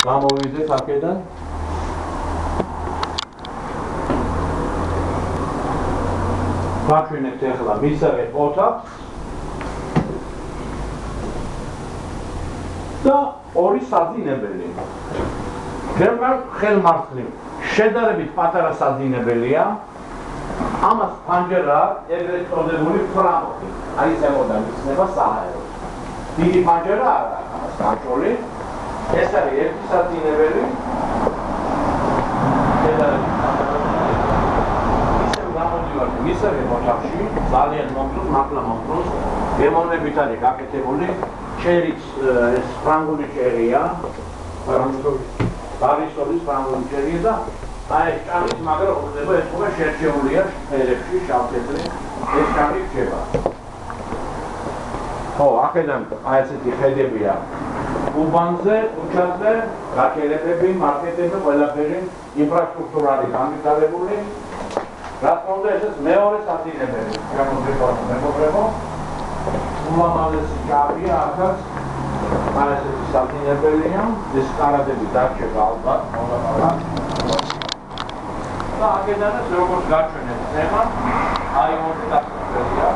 გამოვიდეთ აქედან. ვაჩვენებთ ახლა მისაღებ ოთახს და ორი საძინებელი. ხელმარცხნივ შედარებით პატარა საძინებელია. ამას ფანჯარა ეგრეთ წოდებული ფრამოთი. აი ზემოდან იხსნება საჰაერო. დიდი ფანჯარა არ აქვს ამას გაჭრილი. ეს არის ერთი საძინებელი. შედარებით პატარა. ისევ გამოდივართ მისაღებ ოთახში, ძალიან მომწონს, მართლა მომწონს. გემოვნებით არის გაკეთებული. ჩერიც ეს ფრანგული ჩერია. ბარისტოლის ფრანგული ჩერია და აი ეს ჭამის მაგრამ ხდება ეს უკვე შერჩეულია ფერებში, შავ-თეთრი. ეს ჭამი რჩება. ხო, აქედან აი ესეთი ხედებია. უბანზე, ქუჩაზე, გაქელებები, მარკეტები, ყველაფერი ინფრასტრუქტურა არის განვითარებული. რა თქმა უნდა, ეს მეორე საძინებელი. გამოგვიყვარს მეგობრებო. ულამაზესი ჭამია აქაც. აი ესეთი საძინებელია. ეს კარადები დარჩება ალბათ, მოგაბარდა. და აქედანაც როგორც გაჩვენეთ თემა, აი მოდი დაწესებია.